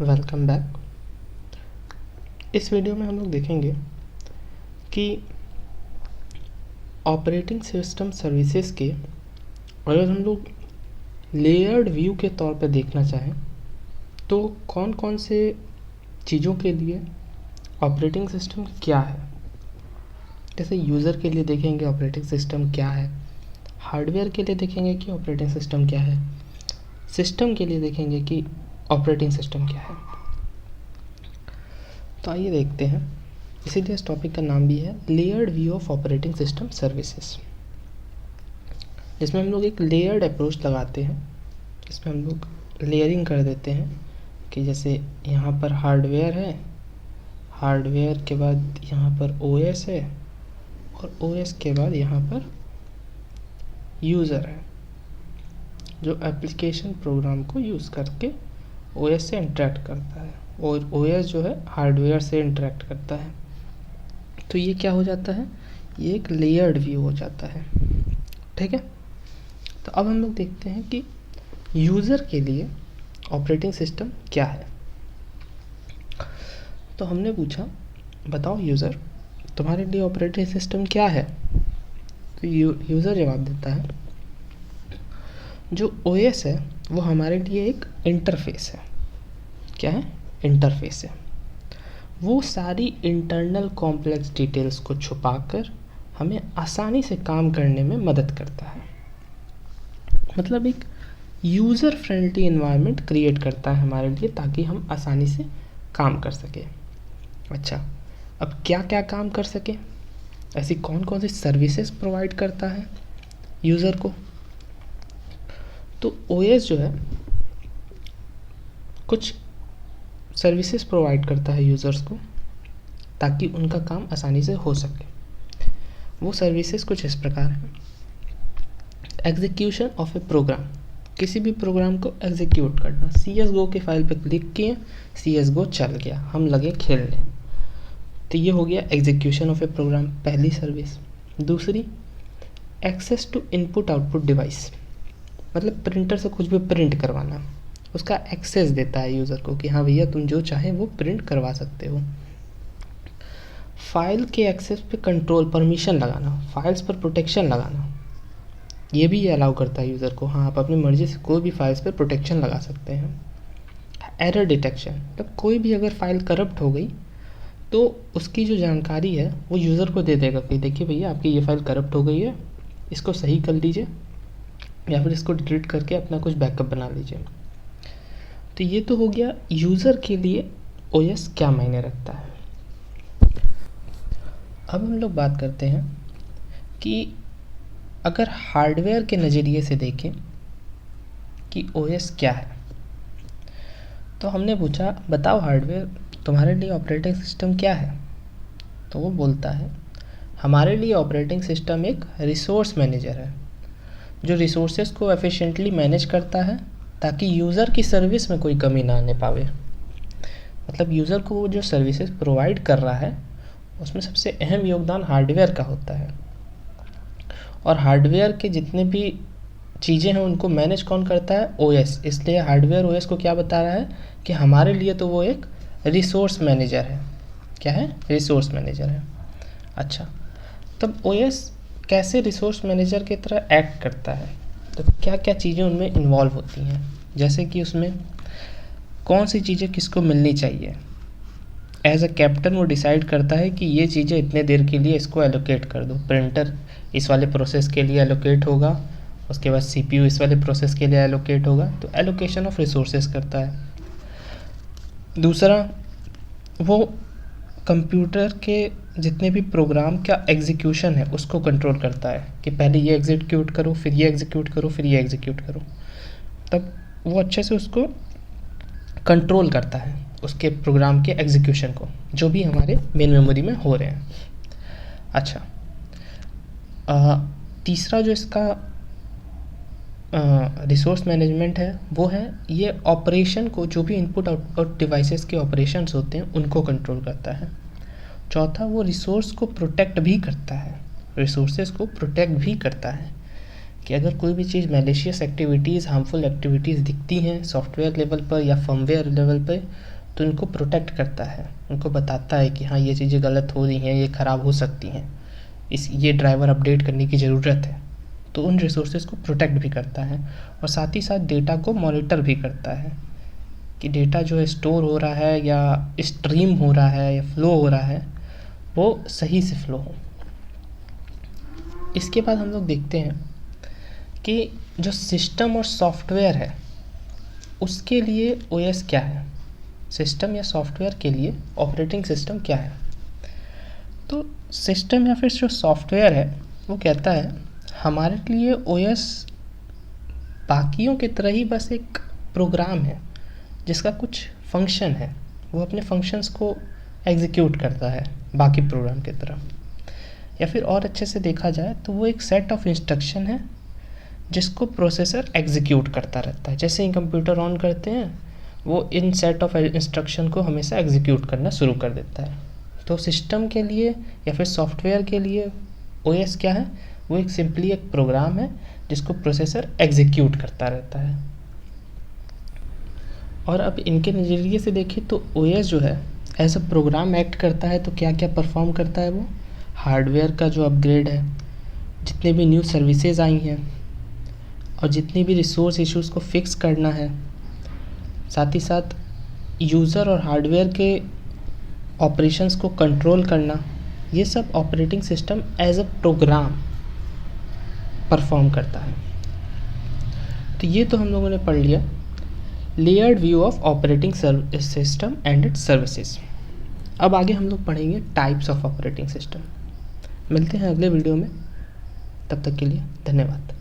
Welcome back. इस video में हम लोग देखेंगे कि ऑपरेटिंग सिस्टम सर्विसेज के अगर हम लोग लेयर्ड व्यू के तौर पर देखना चाहें तो कौन कौन से चीज़ों के लिए ऑपरेटिंग सिस्टम क्या है। जैसे यूज़र के लिए देखेंगे ऑपरेटिंग सिस्टम क्या है, हार्डवेयर के लिए देखेंगे कि ऑपरेटिंग सिस्टम क्या है, सिस्टम के लिए देखेंगे कि ऑपरेटिंग सिस्टम क्या है। तो आइए देखते हैं। इसीलिए इस टॉपिक का नाम भी है layered view of operating system services, जिसमें हम लोग एक लेयर्ड अप्रोच लगाते हैं। इसमें हम लोग लेयरिंग कर देते हैं कि जैसे यहाँ पर हार्डवेयर है, हार्डवेयर के बाद यहाँ पर ओएस है और ओएस के बाद यहाँ पर यूज़र है जो एप्लीकेशन प्रोग्राम को यूज़ करके ओएस से इंटरेक्ट करता है और ओएस जो है हार्डवेयर से इंटरेक्ट करता है। तो ये क्या हो जाता है, ये एक लेयर्ड व्यू हो जाता है। ठीक है, तो अब हम लोग देखते हैं कि यूज़र के लिए ऑपरेटिंग सिस्टम क्या है। तो हमने पूछा बताओ यूज़र तुम्हारे लिए ऑपरेटिंग सिस्टम क्या है। तो यूज़र जवाब देता है जो ओएस है वो हमारे लिए एक इंटरफेस है। क्या है, इंटरफेस है। वो सारी इंटरनल कॉम्प्लेक्स डिटेल्स को छुपाकर हमें आसानी से काम करने में मदद करता है। मतलब एक यूज़र फ्रेंडली एनवायरनमेंट क्रिएट करता है हमारे लिए ताकि हम आसानी से काम कर सकें। अच्छा, अब क्या क्या काम कर सकें, ऐसी कौन कौन सी सर्विसेज प्रोवाइड करता है यूज़र को। तो ओएस जो है कुछ सर्विसेज प्रोवाइड करता है यूज़र्स को ताकि उनका काम आसानी से हो सके। वो सर्विसेज कुछ इस प्रकार है। एग्जीक्यूशन ऑफ ए प्रोग्राम, किसी भी प्रोग्राम को एग्जीक्यूट करना। CSGO के फाइल पे क्लिक किए, CSGO चल गया, हम लगे खेलने। तो ये हो गया एग्जीक्यूशन ऑफ ए प्रोग्राम, पहली सर्विस। दूसरी, access to input output device, मतलब प्रिंटर से कुछ भी प्रिंट करवाना, उसका एक्सेस देता है यूज़र को कि हाँ भैया तुम जो चाहे वो प्रिंट करवा सकते हो। फाइल के एक्सेस पे कंट्रोल, परमिशन लगाना, फाइल्स पर प्रोटेक्शन लगाना, ये भी ये अलाउ करता है यूज़र को। हाँ, आप अपनी मर्ज़ी से कोई भी फाइल्स पर प्रोटेक्शन लगा सकते हैं। एरर डिटेक्शन, तो कोई भी अगर फाइल करप्ट हो गई तो उसकी जो जानकारी है वो यूज़र को दे देगा कि देखिए भैया आपकी ये फाइल करप्ट हो गई है, इसको सही कर लीजिए या फिर इसको डिलीट करके अपना कुछ बैकअप बना लीजिए। तो ये तो हो गया यूज़र के लिए ओएस क्या मायने रखता है। अब हम लोग बात करते हैं कि अगर हार्डवेयर के नज़रिए से देखें कि ओएस क्या है। तो हमने पूछा बताओ हार्डवेयर तुम्हारे लिए ऑपरेटिंग सिस्टम क्या है। तो वो बोलता है हमारे लिए ऑपरेटिंग सिस्टम एक रिसोर्स मैनेजर है जो रिसोर्सेज को एफिशिएंटली मैनेज करता है ताकि यूज़र की सर्विस में कोई कमी ना आने पावे। मतलब यूज़र को वो जो सर्विसेज प्रोवाइड कर रहा है उसमें सबसे अहम योगदान हार्डवेयर का होता है और हार्डवेयर के जितने भी चीज़ें हैं उनको मैनेज कौन करता है, ओएस। इसलिए हार्डवेयर ओएस को क्या बता रहा है कि हमारे लिए तो वो एक रिसोर्स मैनेजर है। क्या है, रिसोर्स मैनेजर है। अच्छा, तब ओएस कैसे रिसोर्स मैनेजर की तरह एक्ट करता है, तो क्या क्या चीज़ें उनमें इन्वॉल्व होती हैं। जैसे कि उसमें कौन सी चीज़ें किसको मिलनी चाहिए। एज अ कैप्टन वो डिसाइड करता है कि ये चीज़ें इतने देर के लिए इसको एलोकेट कर दो। प्रिंटर इस वाले प्रोसेस के लिए एलोकेट होगा, उसके बाद CPU इस वाले प्रोसेस के लिए एलोकेट होगा। तो एलोकेशन ऑफ रिसोर्सेज करता है। दूसरा, वो कंप्यूटर के जितने भी प्रोग्राम का एग्जीक्यूशन है उसको कंट्रोल करता है कि पहले ये एग्जीक्यूट करो, फिर ये एग्जीक्यूट करो, फिर ये एग्जीक्यूट करो। तब वो अच्छे से उसको कंट्रोल करता है, उसके प्रोग्राम के एग्जीक्यूशन को, जो भी हमारे मेन मेमोरी में हो रहे हैं। अच्छा, तीसरा जो इसका रिसोर्स मैनेजमेंट है वो है ये ऑपरेशन को, जो भी इनपुट आउटपुट डिवाइसेस के ऑपरेशंस होते हैं उनको कंट्रोल करता है। चौथा, वो रिसोर्स को प्रोटेक्ट भी करता है, रिसोर्सेज को प्रोटेक्ट भी करता है कि अगर कोई भी चीज़ मैलिशियस एक्टिविटीज़, हार्मफुल एक्टिविटीज़ दिखती हैं सॉफ्टवेयर लेवल पर या फर्मवेयर लेवल पर, तो इनको प्रोटेक्ट करता है, उनको बताता है कि हाँ ये चीज़ें गलत हो रही हैं, ये ख़राब हो सकती हैं, ये ड्राइवर अपडेट करने की ज़रूरत है। तो उन रिसोर्सेज को प्रोटेक्ट भी करता है और साथ ही साथ डेटा को मॉनिटर भी करता है कि डेटा जो है स्टोर हो रहा है या स्ट्रीम हो रहा है या फ्लो हो रहा है वो सही से फ्लो हो। इसके बाद हम लोग देखते हैं कि जो सिस्टम और सॉफ्टवेयर है उसके लिए ओएस क्या है, सिस्टम या सॉफ्टवेयर के लिए ऑपरेटिंग सिस्टम क्या है। तो सिस्टम या फिर जो सॉफ्टवेयर है वो कहता है हमारे लिए ओएस बाकियों की तरह ही बस एक प्रोग्राम है जिसका कुछ फंक्शन है, वो अपने फंक्शंस को एग्जीक्यूट करता है बाकी प्रोग्राम की तरह। या फिर और अच्छे से देखा जाए तो वो एक सेट ऑफ इंस्ट्रक्शन है जिसको प्रोसेसर एग्जीक्यूट करता रहता है। जैसे ही कंप्यूटर ऑन करते हैं वो इन सेट ऑफ इंस्ट्रक्शन को हमेशा एग्जीक्यूट करना शुरू कर देता है। तो सिस्टम के लिए या फिर सॉफ्टवेयर के लिए ओएस क्या है, वो एक सिंपली एक प्रोग्राम है जिसको प्रोसेसर एग्जीक्यूट करता रहता है। और अब इनके नज़रिए से देखें तो ओएस जो है एज अ प्रोग्राम एक्ट करता है। तो क्या क्या परफॉर्म करता है वो, हार्डवेयर का जो अपग्रेड है, जितने भी न्यू सर्विसेज आई हैं और जितनी भी रिसोर्स इश्यूज़ को फिक्स करना है, साथ ही साथ यूज़र और हार्डवेयर के ऑपरेशंस को कंट्रोल करना, ये सब operating system as a program perform करता है। तो ये तो हम लोगों ने पढ़ लिया layered view of operating system and it's services. अब आगे हम लोग पढ़ेंगे टाइप्स ऑफ ऑपरेटिंग सिस्टम। मिलते हैं अगले वीडियो में, तब तक के लिए धन्यवाद।